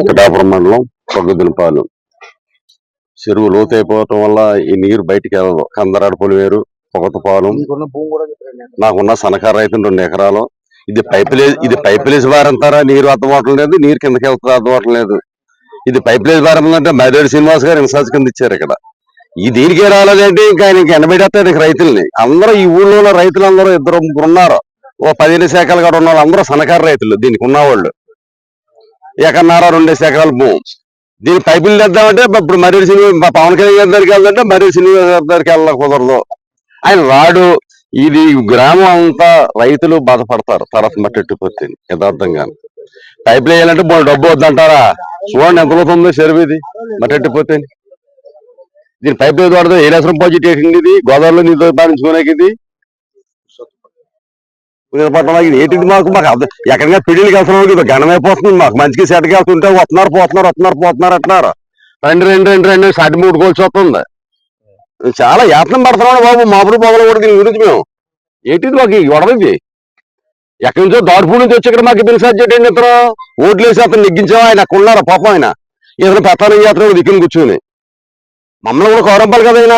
పిఠాపురం మండలం పొగ్గుదులపాలెం చెరువు లోతైపోవటం వల్ల ఈ నీరు బయటికి వెళ్ళదు. కందరాడు పొలివేరు, పొగతపాలెం. నాకున్న సన్నకారు రైతు 2 ఎకరాలు. ఇది పైపులేజ్ వారంతారా నీరు అర్థం అవటం లేదు, నీరు కిందకి వెళ్తారా అర్థం అవటం లేదు. ఇది పైపులేజ్ వారం అంటే మర్రెడ్డి శ్రీనివాస్ గారు ఇన్ఛార్జ్ కింద ఇచ్చారు ఇక్కడ. ఈ దీనికే రాలేదంటే ఇంకా ఆయనకి ఎనబెడతాడు రైతుల్ని. అందరూ ఈ ఊళ్ళో ఉన్న రైతులందరూ 2-3 ఉన్నారు. ఓ 15 శాఖలు కూడా ఉన్న వాళ్ళు అందరూ సన్నకారు రైతులు. దీనికి ఉన్నవాళ్ళు ఎకరన్నర 2 ఎకరాల భూమి. దీన్ని పైపులు తెద్దామంటే ఇప్పుడు మర్రెడ్డి శ్రీనివాస్ పవన్ కళ్యాణ్ దగ్గరికి వెళ్తుంటే మర్రెడ్డి శ్రీనివాస్ దగ్గరికి వెళ్ళ కుదరదు. ఆయన రాడు. ఇది గ్రామం అంతా రైతులు బాధపడతారు తర్వాత మట్టెట్టిపోతే యథార్థంగా. పైపులు వేయాలంటే డబ్బు వద్దంటారా? చూడండి ఎంత అవుతుందో చెరువు ఇది మట్టెట్టిపోతే. దీని పైపులు వాడదు. ఏ లక్షం ప్రాజెక్ట్ వేసింది ఇది. గోదావరిలో నీళ్ళు పాలించుకోలేక ఇది పట్టణం ఏంటిది మాకు ఎక్కడిగా పెళ్లికి వెళ్తున్నాం. ఇది ఘనమైపోతుంది మాకు. మంచిగా సెటకి వెళ్తుంటే పోతున్నారు అంటున్నారు. 2 సాటి 3 కోల్చి వస్తుంది. చాలా యాత్నం పడుతున్నాడు బాబు. మాపుడు పొగలు కూడా దీని గురించి మేము ఏంటిది మాకు గొడవది. ఎక్కడి నుంచో దార్పూర్ నుంచి వచ్చి ఇక్కడ మాకు ఇబ్బంది సాధ్యత ఏం చెప్తారు. ఓట్లు వేసి అతను నెగ్గించావా? ఆయన అక్కడ ఉన్నారా పాపం. ఆయన ఏదైనా పెత్తానం చేస్తున్నాడు దిక్కుని కూర్చుని. మమ్మల్ని కూడా కౌరంపాలి కదా ఆయన.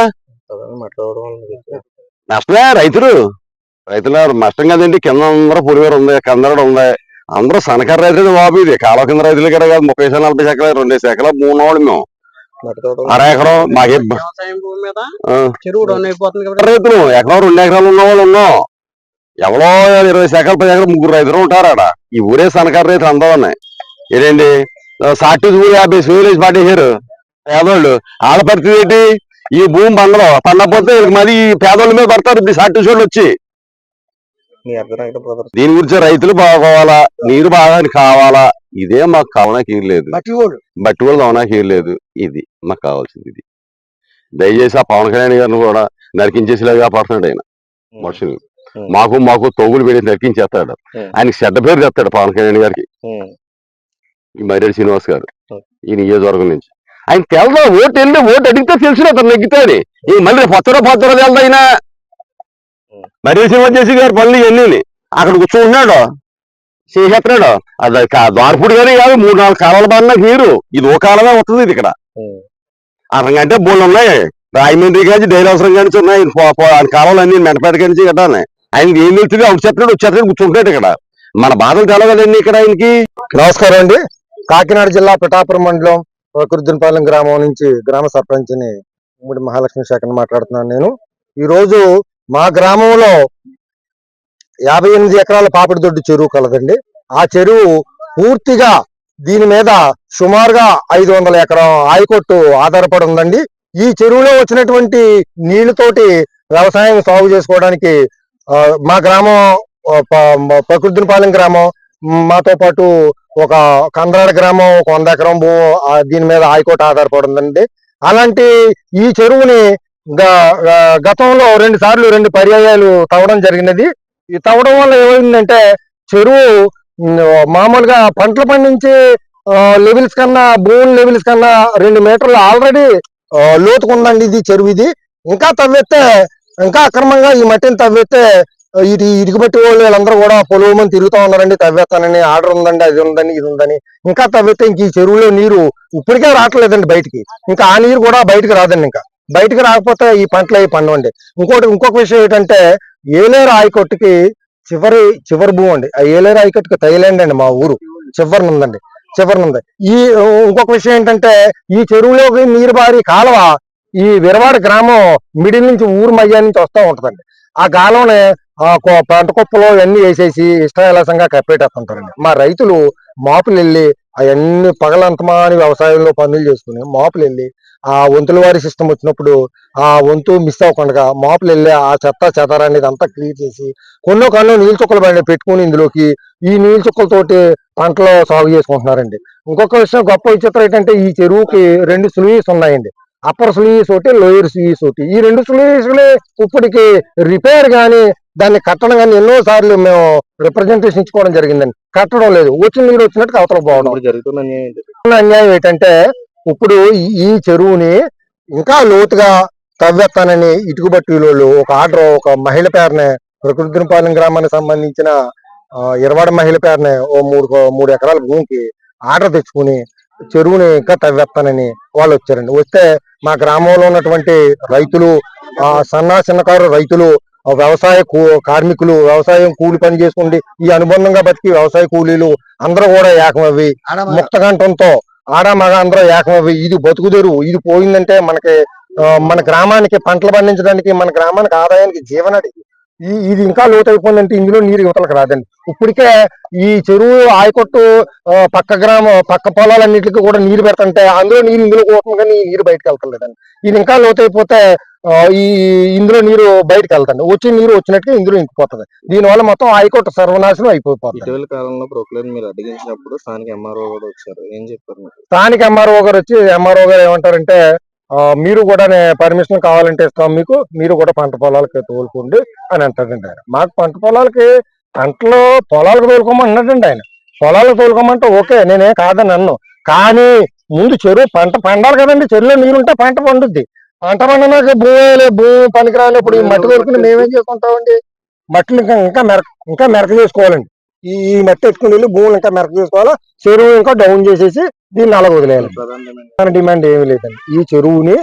నష్టమే రైతుల నష్టం కదండి. కింద అందరూ పొలివేరు ఉంది, కందరడు ఉంది. అందరూ సన్నకారు రైతులు బాబు. ఇది కాలువ కింద రైతులు కదా కాదు. 30-40 ఎకరాలు 2 ఎకరాలు 3 వాళ్ళు మేము. 1/2 ఎకరం మాకే రైతులు. ఎకరం 2 ఎకరాలు ఉన్న వాళ్ళు ఉన్నాం. ఎవరో 20 ఎకరాలు 10 ఎకరాలు 3 రైతులు ఉంటారు ఆడ. ఈ ఊరే సన్నకారు రైతులు అందరూ ఉన్నాయి. ఏంటండి సాటి 50,000 వేసి పాటేశారు పేదోళ్ళు. ఆడ పరిస్థితి ఏంటి? ఈ భూమి పండపోతే మరి ఈ పేదోళ్ళ మీద పడతారు ఇప్పుడు సాటి చోళ్ళు వచ్చి. దీని గురించి రైతులు బాగోవాలా, నీరు బాగా కావాలా. ఇదే మాకు కావడానికి ఏం లేదు. బట్టి వాళ్ళు కావడానికి ఏం లేదు. ఇది మాకు కావాల్సింది. ఇది దయచేసి ఆ పవన్ కళ్యాణ్ గారిని కూడా నరికించేసేలాగా పడుతున్నాడు ఆయన మనుషుల్ని. మాకు తోగులు పెట్టి నరికించేస్తాడు. ఆయనకి చెడ్డ పేరు తెస్తాడు పవన్ కళ్యాణ్ గారికి. ఈ మర్రెడ్డి శ్రీనివాస్ గారు ఈ నియోజకవర్గం నుంచి ఆయన తెలదా. ఓటు అడిగితే తెలిసిన అతను నెగ్గుతాడు. ఈ మళ్ళీ పొత్తరో వెళ్దా ఆయన. మర్రెడ్డి శ్రీనివాస్ చేసి గారు పనులు ఇవన్నీ అక్కడ కూర్చుంటున్నాడు, చేసేస్తున్నాడు. అది దార్పుడు కానీ కాదు. 3-4 కాలాల బాగా నీరు. ఇది ఓ కాలమే వస్తుంది. ఇది ఇక్కడ అరగంటే బోళ్ళు ఉన్నాయి. రాయమండ్రి కానీ డైలవసరం కానీ ఉన్నాయి. కాలాలు అన్ని మెనపేట కానీ కట్టాలి. ఆయనకి ఏం తెలుస్తుంది? వచ్చేస్తున్నాడు కూర్చుంటాడు ఇక్కడ. మన బాధలు తెలవదండి ఇక్కడ ఆయనకి. నమస్కారం అండి. కాకినాడ జిల్లా పిఠాపురం మండలం కుర్దునపాలెం గ్రామం నుంచి గ్రామ సర్పంచ్ని ఉమ్మడి మహాలక్ష్మి శాఖని మాట్లాడుతున్నాను నేను. ఈ రోజు మా గ్రామంలో 58 ఎకరాల పాపిడి దొడ్డి చెరువు కలదండి. ఆ చెరువు పూర్తిగా దీని మీద సుమారుగా 500 ఎకరం ఆయకొట్టు ఆధారపడి ఉందండి. ఈ చెరువులో వచ్చినటువంటి నీళ్లతోటి వ్యవసాయం సాగు చేసుకోవడానికి మా గ్రామం కుర్దునపాలెం గ్రామం, మాతో పాటు ఒక కందరాడ గ్రామం 100 ఎకరం దీని మీద ఆయకోట ఆధారపడి ఉందండి. అలాంటి ఈ చెరువుని గతంలో 2 సార్లు 2 పర్యాయాలు తవ్వడం జరిగినది. ఈ తవ్వడం వల్ల ఏమైందంటే చెరువు మామూలుగా పంటలు పండించి లెవెల్స్ కన్నా భూమి లెవెల్స్ కన్నా 2 మీటర్లు ఆల్రెడీ లోతుకుందండి ఇది చెరువు. ఇది ఇంకా తవ్వేస్తే ఇంకా అక్రమంగా ఈ మట్టిని తవ్వేస్తే ఇటుక బట్టి వాళ్ళు వీళ్ళందరూ కూడా పొలవమని తిరుగుతూ ఉన్నారండి. తవ్వేస్తానని ఆర్డర్ ఉందండి, అది ఉందని ఇది ఉందని. ఇంకా తవ్వేస్తే ఇంక ఈ చెరువులో నీరు ఇప్పటికే రావట్లేదండి బయటికి. ఇంకా ఆ నీరు కూడా బయటకు రాదండి. ఇంకా బయటకు రాకపోతే ఈ పంటలు అవి పండవండి. ఇంకొక విషయం ఏంటంటే ఏలేరు ఆయకట్టుకి చివరి భూమి అండి. ఆ ఏలేరు ఆయకట్టుకి థైలాండ్ అండి. మా ఊరు చివరినుంది. ఈ ఇంకొక విషయం ఏంటంటే ఈ చెరువులోకి నీరు బారి కాలువ ఈ విరవాడ గ్రామం మిడిల్ నుంచి ఊరు మధ్య నుంచి వస్తూ ఉంటదండి. ఆ గాలంని పంట కుప్పలో అన్ని వేసేసి ఇష్టాయలాసంగా కప్పేటేస్తుంటారండి. మా రైతులు మాపులు వెళ్ళి అవన్నీ పగలంతమాని వ్యవసాయంలో పనులు చేసుకుని మాపులు వెళ్ళి ఆ వంతుల వారి సిస్టమ్ వచ్చినప్పుడు ఆ వంతు మిస్ అవ్వకుండా మాపులు వెళ్ళి ఆ చెత్త చెదర అనేది అంతా క్లియర్ చేసి కొన్నో నీళ్ళ చుక్కలు పెట్టుకుని ఇందులోకి ఈ నీళ్ళ చుక్కలతోటి పంటలో సాగు చేసుకుంటున్నారండి. ఇంకొక విషయం గొప్ప విచిత్రం ఏంటంటే ఈ చెరువుకి 2 స్లూయిస్ ఉన్నాయండి. అప్పర్ స్లూయిస్ ఒకటి, లోయర్ స్లూయిస్ ఒకటి. ఈ 2 స్లూయిస్లు ఇప్పటికి రిపేర్ కానీ దాన్ని కట్టడం కానీ ఎన్నో సార్లు మేము రిప్రజెంటేషన్ ఇచ్చుకోవడం జరిగిందండి. కట్టడం లేదు. వచ్చిన నీరు వచ్చినట్టు అవతల పోవడం. జరుగుతున్న అన్యాయం ఏంటంటే ఇప్పుడు ఈ చెరువుని ఇంకా లోతుగా తవ్వేస్తానని ఇటుక బట్టీలోళ్ళు ఒక ఆర్డర్ ఒక మహిళ పేరునే కుర్దునపాలెం గ్రామానికి సంబంధించిన 20 మహిళ పేరునే ఓ 3 ఎకరాల భూమికి ఆర్డర్ తెచ్చుకుని చెరువుని ఇంకా తవ్వేస్తానని వాళ్ళు వచ్చారండి. వస్తే మా గ్రామంలో ఉన్నటువంటి రైతులు, చిన్నకారు రైతులు, వ్యవసాయ కార్మికులు, వ్యవసాయం కూలి పని చేసుకుండి ఈ అనుబంధంగా బతికి వ్యవసాయ కూలీలు అందరూ కూడా ఏకమవి ముక్తకంఠంతో ఆడ మగ అందరూ ఏకమవి ఇది బతుకుదెరువు, ఇది పోయిందంటే మనకి మన గ్రామానికి పంటలు పండించడానికి, మన గ్రామానికి ఆదాయానికి జీవనడి. ఇది ఇంకా లోతైపోయిందంటే ఇందులో నీరు యువతలకు రాదండి. ఇప్పటికే ఈ చెరువు ఆయకొట్టు పక్క పొలాలన్నిటికీ కూడా నీరు పెడతంటే అందులో నీరు ఇందులో పోతుంది, కానీ ఈ నీరు బయటకు వెళ్తలేదండి. ఇది ఇంకా లోతైపోతే ఈ ఇందులో నీరు బయటకు వెళ్తండి, వచ్చే నీరు వచ్చినట్టుగా ఇందులో ఇంకిపోతుంది. దీనివల్ల మొత్తం ఆయకొట్టు సర్వనాశనం అయిపోతుంది. ఇటీవల కాలంలో ప్రొక్లేన్ మీరు అడిగించినప్పుడు స్థానిక ఎంఆర్ఓ కూడా వచ్చారు, ఏం చెప్పారు? స్థానిక ఎంఆర్ఓ గారు వచ్చి ఎంఆర్ఓ గారు ఏమంటారంటే, మీరు కూడా పర్మిషన్ కావాలంటే ఇస్తాం మీకు, మీరు కూడా పంట పొలాలకి తోలుకోండి అని అంటాడండి ఆయన. మాకు పంట పొలాలకు తోలుకోమంటున్నాడండి ఆయన. పొలాలకు తోలుకోమంటే ఓకే, నేనేం కాదని అన్ను, కానీ ముందు చెరువు పంట పండాలి కదండి. చెరువులో నీరుంటే పంట పండుద్ది. పంట పండినాక భూమి పనికిరాలి. ఇప్పుడు ఈ మట్టి తోలుకుని మేమేం చేసుకుంటామండి? మట్టిని ఇంకా మెరక చేసుకోవాలండి. ఈ మట్టి ఎత్తుకుని వెళ్ళి భూములు ఇంకా మెరక చేసుకోవాలా, చెరువు ఇంకా డౌన్ చేసేసి దీన్ని అలా వదిలేయాలి. డిమాండ్ ఏమీ లేదండి. ఈ చెరువుని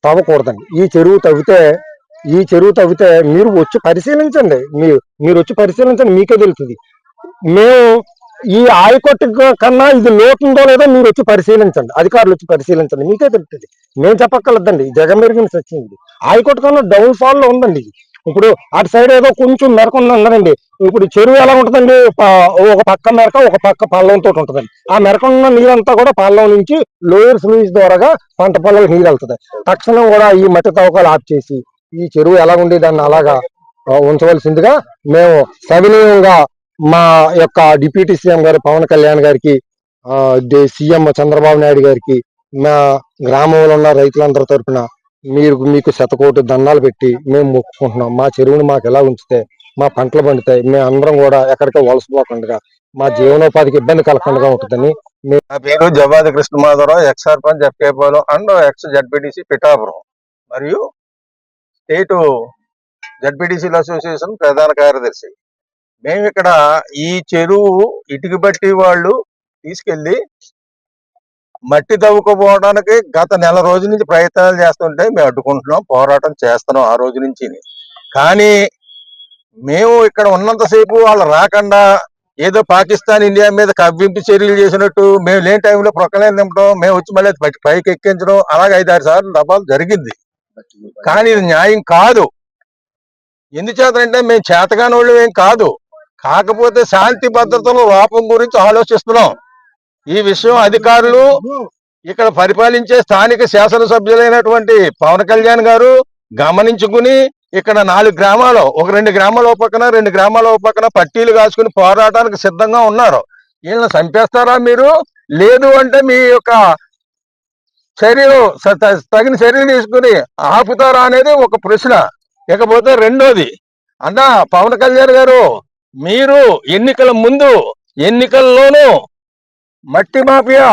తవ్వకూడదండి. ఈ చెరువు తవ్వితే మీరు వచ్చి పరిశీలించండి, మీరు వచ్చి పరిశీలించండి, మీకే తెలుస్తుంది. మేము ఈ ఆయకొట్టు కన్నా ఇది లోతుందో లేదో మీరు వచ్చి పరిశీలించండి, అధికారులు వచ్చి పరిశీలించండి, మీకే తెలుస్తుంది. మేము చెప్పక్కర్లేదండి, జగమెరిగిన సచ్చింది. ఆయకొట్టు కన్నా డౌన్ ఫాల్ లో ఉందండి ఇది. ఇప్పుడు అటు సైడ్ ఏదో కొంచెం మెరక ఉందన్నారండి. ఇప్పుడు చెరువు ఎలా ఉంటుందండి, ఒక పక్క మెరక ఒక పక్క పల్లంతో ఉంటుందండి. ఆ మెరక ఉన్న నీరంతా కూడా పల్లం నుంచి లోయర్ స్లూయిస్ ద్వారాగా పంట పొలాలకు నీరు వెళ్తుంది. తక్షణం కూడా ఈ మట్టి తవ్వకాలు ఆఫ్ చేసి ఈ చెరువు ఎలా ఉండి దాన్ని అలాగా ఉంచవలసిందిగా మేము సవినయంగా మా యొక్క డిప్యూటీ సీఎం గారు పవన్ కళ్యాణ్ గారికి, సీఎం చంద్రబాబు నాయుడు గారికి, మా గ్రామంలో ఉన్న రైతులందరి తరఫున మీకు శతకోటి దండాలు పెట్టి మేము మొక్కుకుంటున్నాం. మా చెరువుని మాకు ఎలా ఉంచితే మా పంటలు పండుతాయి, మేము అందరం కూడా ఎక్కడికో వలసపోకుండా మా జీవనోపాధికి ఇబ్బంది కలగకుండా ఉంటుందని. నా పేరు Jawadi Krishnamadhavarao, ex sarpanch F K Palem and ex ZPTC Pithapuram మరియు స్టేట్ జడ్పీటీసీల అసోసియేషన్ ప్రధాన కార్యదర్శి. మేము ఇక్కడ ఈ చెరువు ఇటుక బట్టి వాళ్ళు తీసుకెళ్లి మట్టి తవ్వుకోపోవడానికి గత నెల రోజుల నుంచి ప్రయత్నాలు చేస్తుంటే మేము అడ్డుకుంటున్నాం, పోరాటం చేస్తున్నాం ఆ రోజు నుంచి. కానీ మేము ఇక్కడ ఉన్నంతసేపు వాళ్ళు రాకుండా ఏదో పాకిస్తాన్ ఇండియా మీద కవ్వింపు చర్యలు చేసినట్టు మేము లేని టైంలో ప్రొక్కలేని నింపడం, మేము వచ్చి మళ్ళీ పైకి ఎక్కించడం, అలాగే 5-6 సార్లు దఫాలు జరిగింది. కానీ ఇది న్యాయం కాదు. ఎందుచేతంటే మేము చేతగాని వాళ్ళు ఏం కాదు, కాకపోతే శాంతి భద్రతల లోపం గురించి ఆలోచిస్తున్నాం. ఈ విషయం అధికారులు, ఇక్కడ పరిపాలించే స్థానిక శాసనసభ్యులైనటువంటి పవన్ కళ్యాణ్ గారు గమనించుకుని ఇక్కడ 4 గ్రామాలు, 2 గ్రామాల పక్కన 2 గ్రామాల పక్కన పట్టీలు కాసుకుని పోరాటానికి సిద్ధంగా ఉన్నారు. వీళ్ళని చంపేస్తారా మీరు? లేదు అంటే మీ యొక్క తగిన చర్యలు తీసుకుని ఆపుతారా అనేది ఒక ప్రశ్న. ఇకపోతే రెండోది, అన్నా పవన్ కళ్యాణ్ గారు, మీరు ఎన్నికల ముందు ఎన్నికల్లోనూ మట్టి మాఫియా,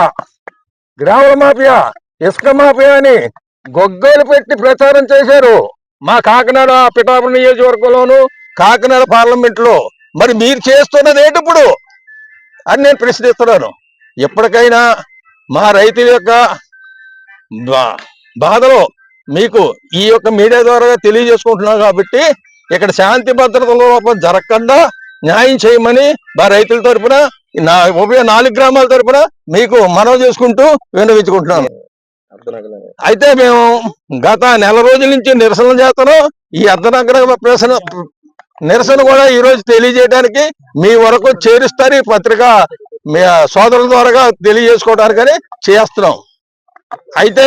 గ్రామాల మాఫియా, ఇసుక మాఫియా అని గొగ్గోలు పెట్టి ప్రచారం చేశారు మా కాకినాడ పిఠాపురం నియోజకవర్గంలోను, కాకినాడ పార్లమెంట్ లో. మరి మీరు చేస్తున్నది ఏంటి ఇప్పుడు అని నేను ప్రశ్నిస్తున్నాను. ఎప్పటికైనా మా రైతుల యొక్క బాధలో మీకు ఈ యొక్క మీడియా ద్వారా తెలియజేసుకుంటున్నాం కాబట్టి ఇక్కడ శాంతి భద్రతల లోపం జరగకుండా న్యాయం చేయమని మా రైతుల తరఫున, ఉభయ 4 గ్రామాల తరఫున మీకు మనవి చేసుకుంటూ విన్నవించుకుంటున్నాను. అయితే మేము గత నెల రోజుల నుంచి నిరసన చేస్తున్నాం. ఈ అర్ధనగర నిరసన కూడా ఈ రోజు తెలియజేయడానికి మీ వరకు చేరుస్తారు, ఈ పత్రిక మీ సోదరుల ద్వారా తెలియజేసుకోవడానికని చేస్తున్నాం. అయితే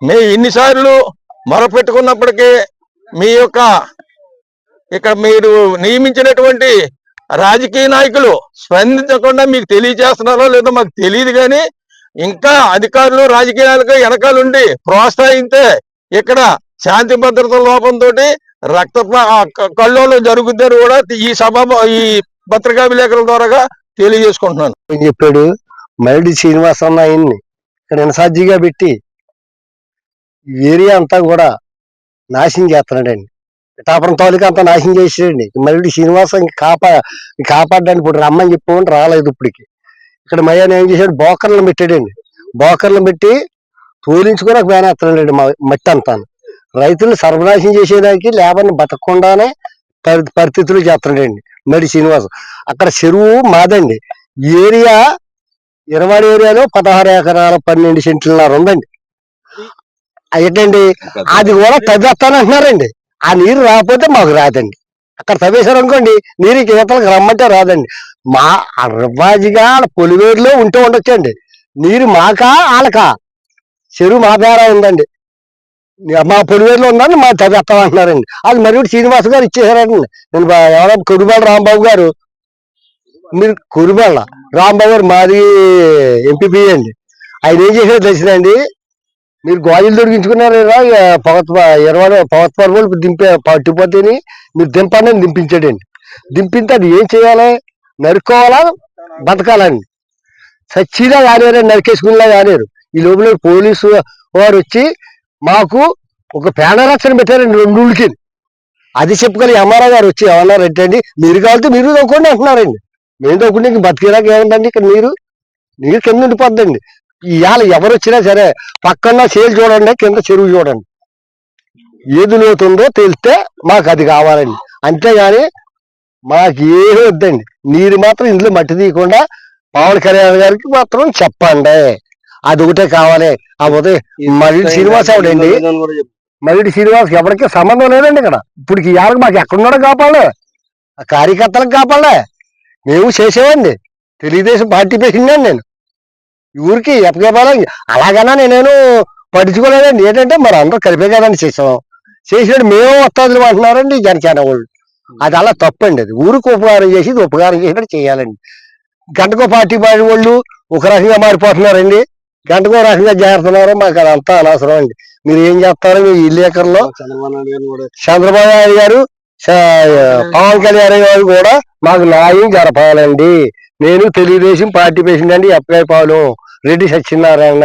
మేము ఇన్నిసార్లు మొరపెట్టుకున్నప్పటికీ మీ యొక్క ఇక్కడ మీరు నియమించినటువంటి రాజకీయ నాయకులు స్పందించకుండా మీకు తెలియజేస్తున్నారో లేదో మాకు తెలియదు, కానీ ఇంకా అధికారులు రాజకీయాలకు వెనకాలండి ప్రోత్సహిస్తే ఇక్కడ శాంతి భద్రతల లోపంతో రక్త కల్లోలం జరుగుద్దని కూడా ఈ పత్రికా విలేకరుల ద్వారా తెలియజేసుకుంటున్నాను. చెప్పాడు మైడి శ్రీనివాస్ అన్న ఆయన్ని ఇక్కడ ఇన్ఛార్జిగా పెట్టి ఏరియా అంతా కూడా నాశనం చేస్తున్నాడండి. పిఠాపురం తాలూకా అంతా నాశనం చేసాడండి. మళ్ళీ శ్రీనివాసం కాపాడడానికి ఇప్పుడు రమ్మని చెప్పమంటే రాలేదు. ఇప్పటికి ఇక్కడ మయ్యాన్ని ఏం చేశాడు, బోకర్లను పెట్టాడండి. బోకర్లు పెట్టి తోలించుకొని ఒక వ్యాన్ ఎత్తానండి మట్టి అంతాను. రైతులు సర్వనాశం చేసేదానికి లేబర్ని బతకకుండానే పరిస్థితులు చేస్తున్నాడండి నడి శ్రీనివాస్. అక్కడ చెరువు మాదండి. ఏరియా ఇరవాడి ఏరియాలో 16 ఎకరాల 12 సెంట్లన్నర ఉందండి. ఏంటండి అది కూడా తవ్వేస్తానంటున్నారండి. ఆ నీరు రాకపోతే మాకు రాదండి. అక్కడ తవ్వేశారు అనుకోండి నీరు ఈతలకు రమ్మంటే రాదండి. మా రివాజిగా పొలివేరులో ఉంటూ ఉండొచ్చండి. నీరు మాకా వాళ్ళకా? చెరువు మా పేరా ఉందండి. మా పొలివేరులో ఉందని మా తవ్వేస్తామంటున్నారండి. అది మరి శ్రీనివాస్ గారు ఇచ్చేసారండి. నేను ఎవరో కురుబాళ్ళ రాంబాబు గారు, మీరు కురుబాళ్ళ రాంబాబు గారు మాది ఎంపీపీ అండి. ఆయన ఏం చేసేది తెలిసిందండి, మీరు గోయిలు దొరికించుకున్నారు పొగత్పరువులు దింపే పట్టిపోతేని మీరు దింపండి దింపించాడండి. దింపితే అది ఏం చేయాలి? నరుక్కోవాలా బతకాలండి. సచ్చిగా కానేరు, నరికేసుకునేలా కానేరు. ఈ లోపల పోలీసు వారు వచ్చి మాకు ఒక ప్రాణరక్షణ పెట్టారండి 2 ఊళ్ళకి. అది చెప్పుకొని ఎంఆర్ఓ గారు వచ్చి ఏమన్నారు అంటే అండి, మీరు కావాలంటే మీరు తవ్వుకోండి అంటున్నారండి. మేము తవ్వుకుంటే ఇంక బతికేదాకా ఏముందండి ఇక్కడ నీరు కింద ఉండిపోద్దండి. ఇవాళ ఎవరు వచ్చినా సరే పక్కన చేలు చూడండి, కింద చెరువు చూడండి, ఏది లోతుందో తెలిస్తే మాకు అది కావాలండి. అంతేగాని మాకు ఏమీ వద్దండి. నీరు మాత్రం ఇందులో మట్టి తీయకుండా పవన్ కళ్యాణ్ గారికి మాత్రం చెప్పండి, అది ఒకటే కావాలి. కాకపోతే మరిడి శ్రీనివాస్ ఎవడండి, మరిడి శ్రీనివాస్ ఎవరికి సంబంధం లేదండి ఇక్కడ. ఇప్పుడు ఇవాళకి మాకు ఎక్కడున్నాడో కాపాడే, ఆ కార్యకర్తలకు కాపాడే. మేము చేసేవండి, తెలుగుదేశం పార్టీ పెట్టిందండి. నేను ఊరికి ఎప్పగేపాలి అలాగన్నా నేనేను పట్టించుకోలేదండి. ఏంటంటే మరి అందరూ కలిపే కదండి చేసాం. చేసినట్టు మేము వస్తాదులు అంటున్నారండి జనసేన వాళ్ళు. అది అలా తప్పండి. అది ఊరికి ఉపకారం చేసి ఉపకారం చేసినట్టు చేయాలండి. గంటకో పార్టీ పాడి వాళ్ళు ఒక రకంగా మారిపోతున్నారండి, గంటకో రకంగా చేరుతున్నారు. మాకు అదంతా అనవసరం అండి. మీరు ఏం చేస్తారో మీ విలేకరులో చంద్రబాబు నాయుడు గారు, పవన్ కళ్యాణ్ గారు కూడా మాకు న్యాయం జరపాలండి. నేను తెలుగుదేశం పార్టీ పేషెంట్ అండి, ఎప్పటిపాలెం రెడ్డి సత్యనారాయణ.